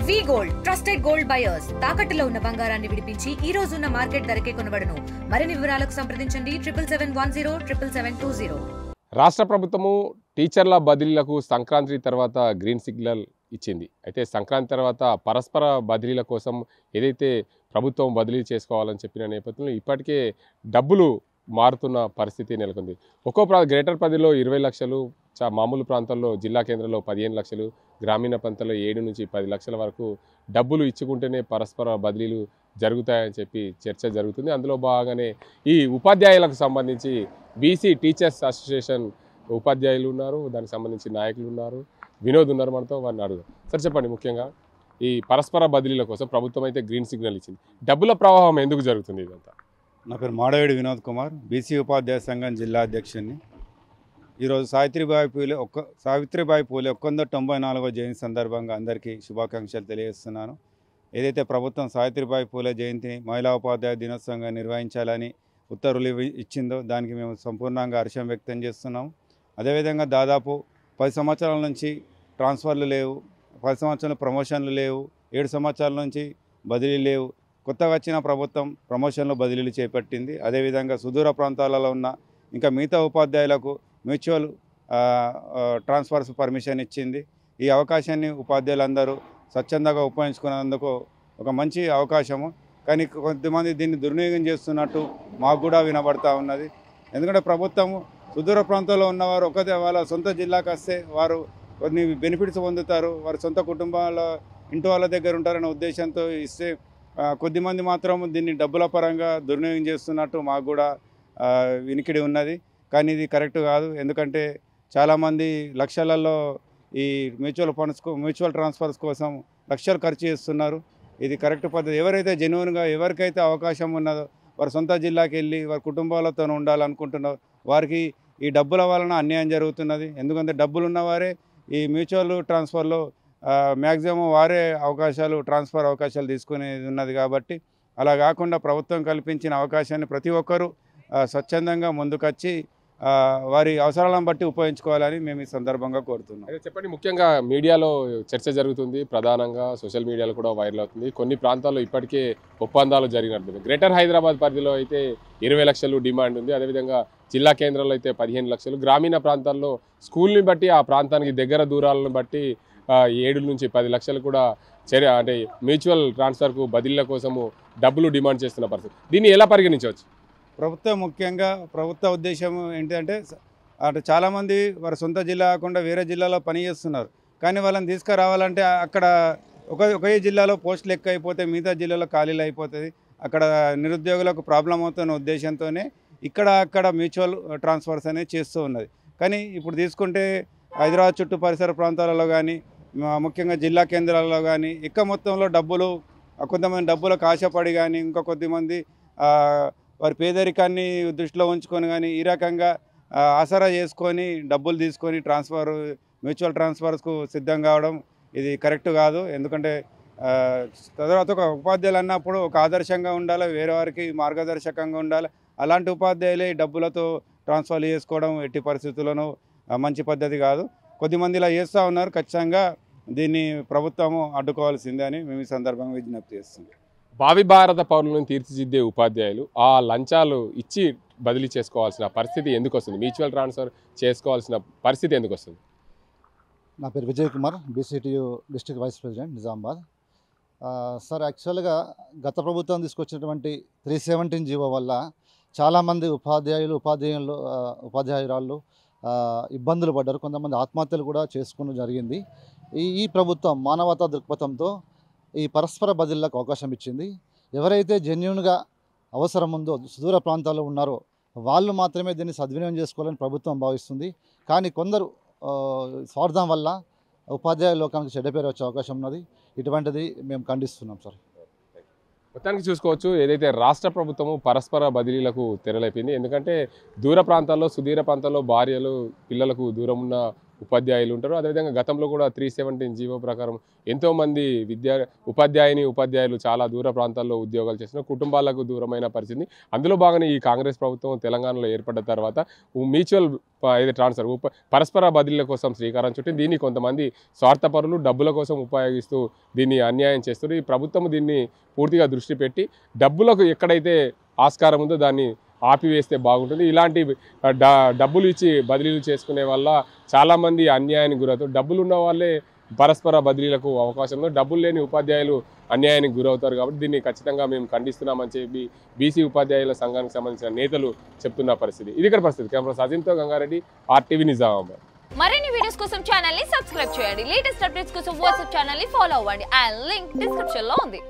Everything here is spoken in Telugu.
వి గోల్డ్ ట్రస్టెడ్ గోల్డ్ బయర్స్ తాకట్టులో ఉన్న బంగారాన్ని విడిపించి ఈ రోజు ఉన్న మార్కెట్ ధరకే కొనబడును. మరిన్ని వివరాలకు సంప్రదించండి 7710 రాష్ట్ర ప్రభుత్వము టీచర్ల బదిలీలకు సంక్రాంతి తర్వాత గ్రీన్ సిగ్నల్ ఇచ్చింది. అయితే సంక్రాంతి తర్వాత పరస్పర బదిలీల కోసం ఏదైతే ప్రభుత్వం బదిలీ చేసుకోవాలని చెప్పిన నేపథ్యంలో ఇప్పటికే డబ్బులు మారుతున్న పరిస్థితి నెలకొంది. గ్రేటర్ పరిధిలో 20 లక్షలు, మామూలు ప్రాంతాల్లో జిల్లా కేంద్రంలో 15 లక్షలు, గ్రామీణ ప్రాంతాల్లో 7 నుంచి 10 లక్షల వరకు డబ్బులు ఇచ్చుకుంటేనే పరస్పర బదిలీలు జరుగుతాయని చెప్పి చర్చ జరుగుతుంది. అందులో భాగంగానే ఈ ఉపాధ్యాయులకు సంబంధించి బీసీ టీచర్స్ అసోసియేషన్ ఉపాధ్యాయులు ఉన్నారు, దానికి సంబంధించి నాయకులు ఉన్నారు, వినోద్ ఉన్నారు, మనతో వారిని అడుగుదాం. సార్ చెప్పండి, ముఖ్యంగా ఈ పరస్పర బదిలీల కోసం ప్రభుత్వం అయితే గ్రీన్ సిగ్నల్ ఇచ్చింది. డబ్బుల ప్రవాహం ఎందుకు జరుగుతుంది ఇదంతా? నా పేరు మాడవేడి వినోద్ కుమార్, బీసీ ఉపాధ్యాయ సంఘం జిల్లా అధ్యక్షుడిని. ఈరోజు సావిత్రిబాయి పూలే 194వ జయంతి సందర్భంగా అందరికీ శుభాకాంక్షలు తెలియజేస్తున్నాను. ఏదైతే ప్రభుత్వం సావిత్రిబాయి పూలే జయంతిని మహిళా ఉపాధ్యాయ దినోత్సవంగా నిర్వహించాలని ఉత్తర్వులు ఇచ్చిందో దానికి మేము సంపూర్ణంగా హర్షం వ్యక్తం చేస్తున్నాము. అదేవిధంగా దాదాపు 10 సంవత్సరాల నుంచి ట్రాన్స్ఫర్లు లేవు, 10 సంవత్సరాలు ప్రమోషన్లు లేవు, 7 సంవత్సరాల నుంచి బదిలీ లేవు. కొత్తగా వచ్చిన ప్రభుత్వం ప్రమోషన్లు బదిలీలు చేపట్టింది. అదేవిధంగా సుదూర ప్రాంతాలలో ఉన్న ఇంకా మిగతా ఉపాధ్యాయులకు మ్యూచువల్ ట్రాన్స్ఫర్స్ పర్మిషన్ ఇచ్చింది. ఈ అవకాశాన్ని ఉపాధ్యాయులందరూ స్వచ్ఛందంగా ఉపయోగించుకున్నందుకు ఒక మంచి అవకాశము. కానీ కొంతమంది దీన్ని దుర్వినియోగం చేస్తున్నట్టు మాకు కూడా వినబడతా ఉన్నది. ఎందుకంటే ప్రభుత్వము సుదూర ప్రాంతాల్లో ఉన్నవారు వాళ్ళ సొంత జిల్లాకు వస్తే వారు కొన్ని బెనిఫిట్స్ పొందుతారు, వారి సొంత కుటుంబాల ఇంటి వాళ్ళ దగ్గర ఉంటారనే ఉద్దేశంతో ఇస్తే కొద్దిమంది మాత్రం దీన్ని డబ్బుల పరంగా దుర్వినియోగం చేస్తున్నట్టు మాకు కూడా వినికిడి ఉన్నది. కానీ ఇది కరెక్ట్ కాదు. ఎందుకంటే చాలామంది లక్షలలో ఈ మ్యూచువల్ ట్రాన్స్ఫర్స్ కోసం లక్షలు ఖర్చు చేస్తున్నారు. ఇది కరెక్ట్ పద్ధతి. ఎవరైతే జెన్యున్గా ఎవరికైతే అవకాశం ఉన్నదో వారి సొంత జిల్లాకి వెళ్ళి వారి కుటుంబాలతో ఉండాలనుకుంటున్నారో వారికి ఈ డబ్బుల వలన అన్యాయం జరుగుతున్నది. ఎందుకంటే డబ్బులు ఉన్నవారే ఈ మ్యూచువల్ ట్రాన్స్ఫర్లో మ్యాక్సిమం వారే ట్రాన్స్ఫర్ అవకాశాలు తీసుకునేది ఉన్నది. కాబట్టి అలా కాకుండా ప్రభుత్వం కల్పించిన అవకాశాన్ని ప్రతి ఒక్కరూ స్వచ్ఛందంగా ముందుకొచ్చి వారి అవసరాలను బట్టి ఉపయోగించుకోవాలని మేము ఈ సందర్భంగా కోరుతున్నాం. అయితే చెప్పండి, ముఖ్యంగా మీడియాలో చర్చ జరుగుతుంది, ప్రధానంగా సోషల్ మీడియాలో కూడా వైరల్ అవుతుంది. కొన్ని ప్రాంతాల్లో ఇప్పటికే ఒప్పందాలు జరిగినట్టుంది. గ్రేటర్ హైదరాబాద్ పరిధిలో అయితే 20 లక్షలు డిమాండ్ ఉంది. అదేవిధంగా జిల్లా కేంద్రంలో అయితే 15 లక్షలు, గ్రామీణ ప్రాంతాల్లో స్కూల్ని బట్టి ఆ ప్రాంతానికి దగ్గర దూరాలను బట్టి 7 నుంచి 10 లక్షలు కూడా అంటే మ్యూచువల్ ట్రాన్స్ఫర్కు బదిలీల కోసము డబ్బులు డిమాండ్ చేస్తున్న పరిస్థితి. దీన్ని ఎలా పరిగణించవచ్చు? ముఖ్యంగా ప్రభుత్వ ఉద్దేశం ఏంటంటే అటు చాలామంది వారి సొంత జిల్లా కాకుండా వేరే జిల్లాలో పనిచేస్తున్నారు. కానీ వాళ్ళని తీసుకురావాలంటే అక్కడ ఒకే జిల్లాలో పోస్టులు ఎక్కువ అయిపోతే మిగతా జిల్లాలో ఖాళీలు అయిపోతుంది. అక్కడ నిరుద్యోగులకు ప్రాబ్లం అవుతున్న ఉద్దేశంతోనే అక్కడ మ్యూచువల్ ట్రాన్స్ఫర్స్ అనేది చేస్తూ ఉన్నది. కానీ ఇప్పుడు తీసుకుంటే హైదరాబాద్ చుట్టూ పరిసర ప్రాంతాలలో కానీ ముఖ్యంగా జిల్లా కేంద్రాలలో కానీ ఎక్కువ మొత్తంలో డబ్బులు, కొంతమంది డబ్బులకు ఆశపడి కానీ ఇంకా కొద్దిమంది వారి పేదరికాన్ని దృష్టిలో ఉంచుకొని కానీ ఈ రకంగా ఆసరా చేసుకొని డబ్బులు తీసుకొని మ్యూచువల్ ట్రాన్స్ఫర్స్కు సిద్ధం కావడం ఇది కరెక్ట్ కాదు. ఎందుకంటే తర్వాత ఒక ఉపాధ్యాయులు అన్నప్పుడు ఒక ఆదర్శంగా ఉండాలి, వేరే వారికి మార్గదర్శకంగా ఉండాలి. అలాంటి ఉపాధ్యాయులే డబ్బులతో ట్రాన్స్ఫర్లు చేసుకోవడం ఎట్టి పరిస్థితుల్లోనూ మంచి పద్ధతి కాదు. కొద్దిమంది ఇలా చేస్తూ ఉన్నారు. ఖచ్చితంగా దీన్ని ప్రభుత్వము అడ్డుకోవాల్సిందే అని మేము ఈ సందర్భంగా విజ్ఞప్తి చేస్తున్నాం. భావి భారత పౌరులను తీర్చిదిద్దే ఉపాధ్యాయులు ఆ లంచాలు ఇచ్చి బదిలీ చేసుకోవాల్సిన పరిస్థితి ఎందుకు వస్తుంది? మ్యూచువల్ ట్రాన్స్ఫర్ చేసుకోవాల్సిన పరిస్థితి ఎందుకు వస్తుంది? నా పేరు Vijay Kumar, BCTU district vice president Nizamabad. Sir, యాక్చువల్గా గత ప్రభుత్వం తీసుకొచ్చినటువంటి 317 జీవో వల్ల చాలామంది ఉపాధ్యాయురాళ్ళు ఇబ్బందులు పడ్డారు. కొంతమంది ఆత్మహత్యలు కూడా చేసుకోవడం జరిగింది. ఈ ప్రభుత్వం మానవతా దృక్పథంతో ఈ పరస్పర బదిలీలకు అవకాశం ఇచ్చింది. ఎవరైతే జెన్యూన్గా అవసరం ఉందో సుదూర ప్రాంతాల్లో ఉన్నారో వాళ్ళు మాత్రమే దీన్ని సద్వినియోగం చేసుకోవాలని ప్రభుత్వం భావిస్తుంది. కానీ కొందరు స్వార్థం వల్ల ఉపాధ్యాయ లోకానికి చెడ్డ పేరు వచ్చే అవకాశం ఉన్నది. ఇటువంటిది మేము ఖండిస్తున్నాం సార్. మొత్తానికి చూసుకోవచ్చు, ఏదైతే రాష్ట్ర ప్రభుత్వము పరస్పర బదిలీలకు తెరలేపింది. ఎందుకంటే దూర ప్రాంతాల్లో, సుదూర ప్రాంతాల్లో భార్యలు, పిల్లలకు దూరం ఉన్న ఉపాధ్యాయులు ఉంటారు. అదేవిధంగా గతంలో కూడా 317 జీవో ప్రకారం ఎంతోమంది ఉపాధ్యాయులు చాలా దూర ప్రాంతాల్లో ఉద్యోగాలు చేసిన కుటుంబాలకు దూరమైన పరిస్థితి. అందులో భాగంగా ఈ కాంగ్రెస్ ప్రభుత్వం తెలంగాణలో ఏర్పడ్డ తర్వాత మ్యూచువల్ ట్రాన్స్ఫర్ పరస్పర బదిలీల కోసం శ్రీకారం చుట్టి దీన్ని కొంతమంది స్వార్థపరులు డబ్బుల కోసం ఉపయోగిస్తూ దీన్ని అన్యాయం చేస్తారు. ఈ ప్రభుత్వం దీన్ని పూర్తిగా దృష్టి పెట్టి డబ్బులకు ఎక్కడైతే ఆస్కారం ఉందో దాన్ని ఆపివేస్తే బాగుంటుంది. ఇలాంటి డబ్బులు ఇచ్చి బదిలీలు చేసుకునే వల్ల చాలామంది అన్యాయానికి గురవుతారు. డబ్బులు ఉన్న వాళ్ళే పరస్పర బదిలీలకు అవకాశం ఉంది. డబ్బులు లేని ఉపాధ్యాయులు అన్యాయానికి గురవుతారు. కాబట్టి దీన్ని ఖచ్చితంగా మేము ఖండిస్తున్నామని చెప్పి బీసీ ఉపాధ్యాయుల సంఘానికి సంబంధించిన నేతలు చెప్తున్న పరిస్థితి. ఇది ఇక్కడ పరిస్థితి. కెమెరా సజిన్తో గంగారెడ్డి, RTV నిజామాబాద్. మరిన్ని వీడియోస్ కోసం ఛానల్ ని సబ్స్క్రైబ్ చేయండి. లేటెస్ట్ అప్డేట్స్ కోసం వాట్సాప్ ఛానల్ ని ఫాలో అవ్వండి. అండ్ లింక్ డిస్క్రిప్షన్ లో ఉంది.